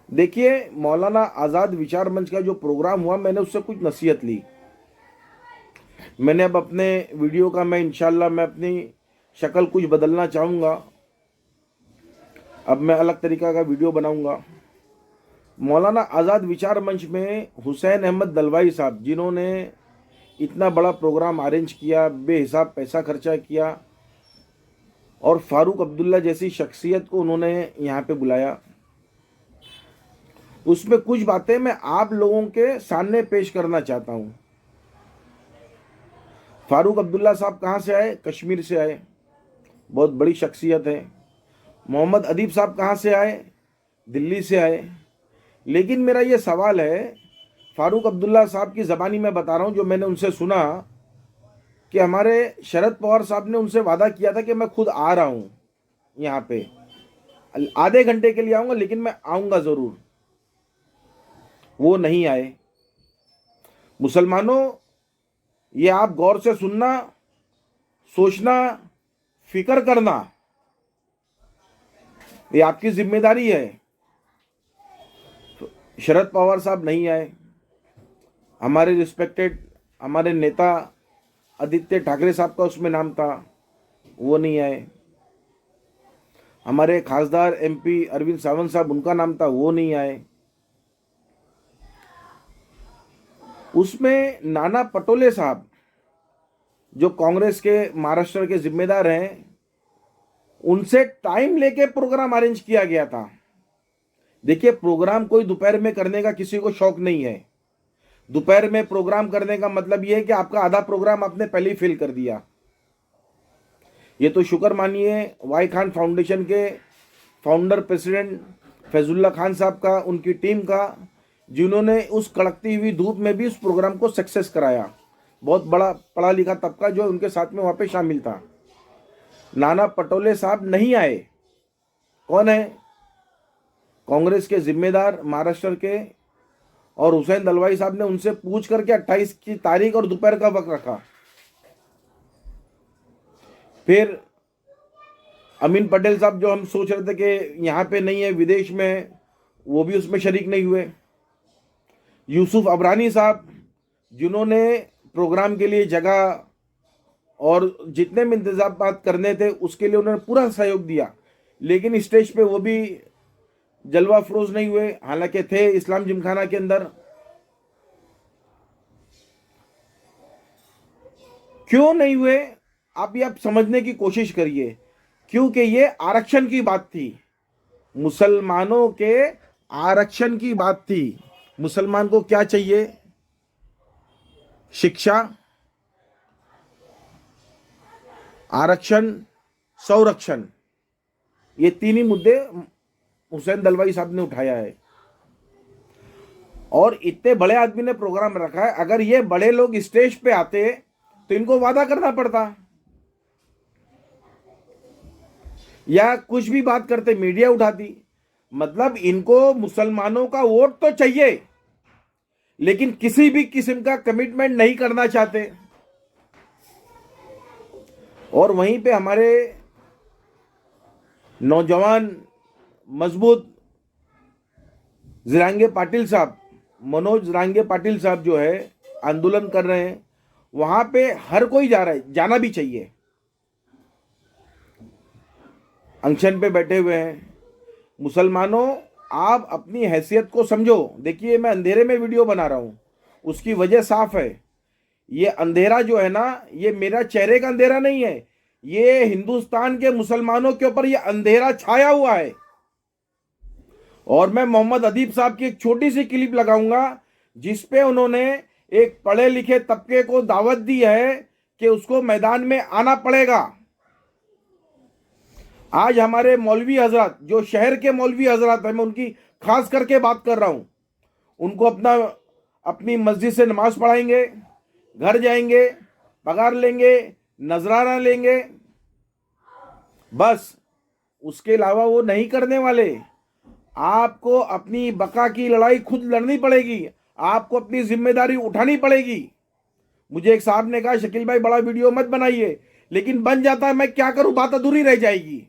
देखिए, मौलाना आज़ाद विचार मंच का जो प्रोग्राम हुआ, मैंने उससे कुछ नसीहत ली। मैंने अब अपने वीडियो का मैं इंशाल्लाह मैं अपनी शक्ल कुछ बदलना चाहूँगा। अब मैं अलग तरीका का वीडियो बनाऊँगा। मौलाना आज़ाद विचार मंच में हुसैन अहमद दलवाई साहब, जिन्होंने इतना बड़ा प्रोग्राम अरेंज किया, बेहिसाब पैसा खर्चा किया, और फारूक अब्दुल्ला जैसी शख्सियत को उन्होंने यहाँ पे बुलाया, उसमें कुछ बातें मैं आप लोगों के सामने पेश करना चाहता हूँ। फारूक अब्दुल्ला साहब कहाँ से आए? कश्मीर से आए, बहुत बड़ी शख्सियत है। मोहम्मद अदीब साहब कहाँ से आए? दिल्ली से आए। लेकिन मेरा ये सवाल है, फारूक अब्दुल्ला साहब की ज़बानी में बता रहा हूँ, जो मैंने उनसे सुना कि हमारे शरद पवार साहब ने उनसे वादा किया था कि मैं खुद आ रहा हूँ यहाँ पे, आधे घंटे के लिए आऊँगा, लेकिन मैं आऊँगा ज़रूर। वो नहीं आए। मुसलमानों, ये आप गौर से सुनना, सोचना, फिक्र करना, ये आपकी जिम्मेदारी है। शरद पवार साहब नहीं आए। हमारे रिस्पेक्टेड हमारे नेता आदित्य ठाकरे साहब का उसमें नाम था, वो नहीं आए। हमारे खासदार एमपी अरविंद सावंत साहब, उनका नाम था, वो नहीं आए। उसमें नाना पटोले साहब, जो कांग्रेस के महाराष्ट्र के जिम्मेदार हैं, उनसे टाइम लेके प्रोग्राम अरेंज किया गया था। देखिए, प्रोग्राम कोई दोपहर में करने का किसी को शौक नहीं है। दोपहर में प्रोग्राम करने का मतलब यह है कि आपका आधा प्रोग्राम आपने पहले ही फिल कर दिया। ये तो शुक्र मानिए वाई खान फाउंडेशन के फाउंडर प्रेसिडेंट फैजुल्ला खान साहब का, उनकी टीम का, जिन्होंने उस कड़कती हुई धूप में भी उस प्रोग्राम को सक्सेस कराया। बहुत बड़ा पढ़ा लिखा तबका जो उनके साथ में वहाँ पे शामिल था। नाना पटोले साहब नहीं आए। कौन है? कांग्रेस के जिम्मेदार महाराष्ट्र के, और हुसैन दलवाई साहब ने उनसे पूछ करके 28 की तारीख और दोपहर का वक्त रखा। फिर अमीन पटेल साहब, जो हम सोच रहे थे कि यहाँ पे नहीं है, विदेश में, वो भी उसमें शरीक नहीं हुए। यूसुफ अबरानी साहब, जिन्होंने प्रोग्राम के लिए जगह और जितने भी इंतजाम करने थे उसके लिए उन्होंने पूरा सहयोग दिया, लेकिन स्टेज पे वो भी जलवा फरोज नहीं हुए, हालांकि थे इस्लाम जिमखाना के अंदर। क्यों नहीं हुए? आप ये समझने की कोशिश करिए। क्योंकि ये आरक्षण की बात थी, मुसलमानों के आरक्षण की बात थी। मुसलमान को क्या चाहिए? शिक्षा, आरक्षण, संरक्षण, ये तीन ही मुद्दे हुसैन दलवाई साहब ने उठाया है। और इतने बड़े आदमी ने प्रोग्राम रखा है, अगर ये बड़े लोग स्टेज पे आते तो इनको वादा करना पड़ता, या कुछ भी बात करते मीडिया उठाती। मतलब इनको मुसलमानों का वोट तो चाहिए, लेकिन किसी भी किस्म का कमिटमेंट नहीं करना चाहते। और वहीं पे हमारे नौजवान मजबूत जिरांगे पाटिल साहब, मनोज जिरांगे पाटिल साहब जो है आंदोलन कर रहे हैं, वहां पे हर कोई जा रहा है, जाना भी चाहिए। अनशन पे बैठे हुए हैं। मुसलमानों, आप अपनी हैसियत को समझो। देखिए, मैं अंधेरे में वीडियो बना रहा हूं, उसकी वजह साफ है। ये अंधेरा जो है ना, ये मेरा चेहरे का अंधेरा नहीं है, ये हिंदुस्तान के मुसलमानों के ऊपर ये अंधेरा छाया हुआ है। और मैं मोहम्मद अदीब साहब की एक छोटी सी क्लिप लगाऊंगा, जिसपे उन्होंने एक पढ़े लिखे तबके को दावत दी है कि उसको मैदान में आना पड़ेगा। आज हमारे मौलवी हजरत, जो शहर के मौलवी हजरत है, मैं उनकी खास करके बात कर रहा हूं, उनको अपनी मस्जिद से नमाज पढ़ाएंगे, घर जाएंगे, पगार लेंगे, नजराना लेंगे, बस। उसके अलावा वो नहीं करने वाले। आपको अपनी बका की लड़ाई खुद लड़नी पड़ेगी, आपको अपनी जिम्मेदारी उठानी पड़ेगी। मुझे एक साहब ने कहा, शकील भाई बड़ा वीडियो मत बनाइए, लेकिन बन जाता है, मैं क्या करूं, बात अधूरी रह जाएगी।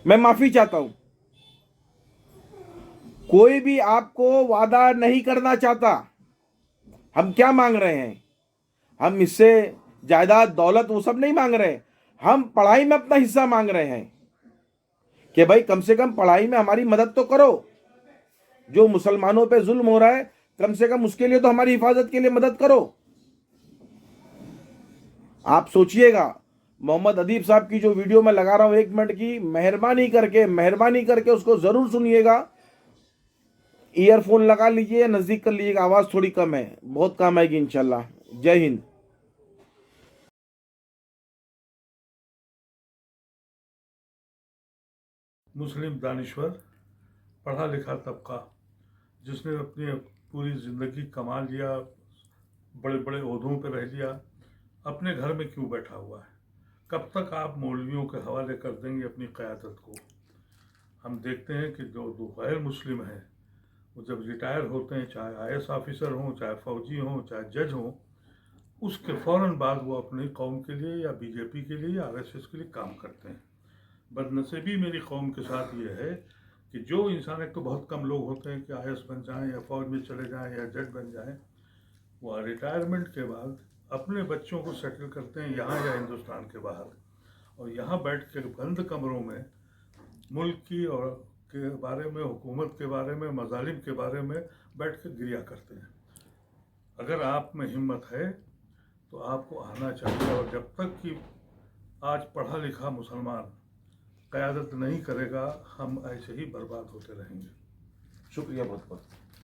मैं माफी चाहता हूं। कोई भी आपको वादा नहीं करना चाहता। हम क्या मांग रहे हैं? हम इससे जायदाद दौलत वो सब नहीं मांग रहे। हम पढ़ाई में अपना हिस्सा मांग रहे हैं कि भाई कम से कम पढ़ाई में हमारी मदद तो करो। जो मुसलमानों पे जुल्म हो रहा है, कम से कम उसके लिए तो हमारी हिफाजत के लिए मदद करो। आप सोचिएगा, मोहम्मद अदीब साहब की जो वीडियो मैं लगा रहा हूं 1 मिनट की, मेहरबानी करके उसको जरूर सुनिएगा। ईयरफोन लगा लीजिए, नजदीक कर लीजिएगा, आवाज थोड़ी कम है, बहुत काम आएगी इंशाल्लाह। जय हिंद। मुस्लिम दानिश्वर, पढ़ा लिखा तबका, जिसने अपनी पूरी ज़िंदगी कमा लिया, बड़े बड़े ओहदों पर रह लिया, अपने घर में क्यों बैठा हुआ है? कब तक आप मौलवियों के हवाले कर देंगे अपनी क़यादत को? हम देखते हैं कि जो गैर मुस्लिम हैं, वो जब रिटायर होते हैं, चाहे IAS ऑफिसर हों, चाहे फ़ौजी हों, चाहे जज हों, उसके फ़ौरन बाद वो अपनी कौम के लिए या BJP के लिए या RSS के लिए काम करते हैं। बदनसीबी मेरी कौम के साथ ये है कि जो इंसान, एक तो बहुत कम लोग होते हैं कि IAS बन जाएं या फ़ौज में चले जाएं या जज बन जाएं, वो रिटायरमेंट के बाद अपने बच्चों को सेटल करते हैं यहाँ या हिंदुस्तान के बाहर, और यहाँ बैठ के बंद कमरों में मुल्क की और के बारे में, हुकूमत के बारे में, मजालिम के बारे में बैठ के गिरिया करते हैं। अगर आप में हिम्मत है तो आपको आना चाहिए, और जब तक कि आज पढ़ा लिखा मुसलमान क़यादत नहीं करेगा, हम ऐसे ही बर्बाद होते रहेंगे। शुक्रिया बहुत बहुत।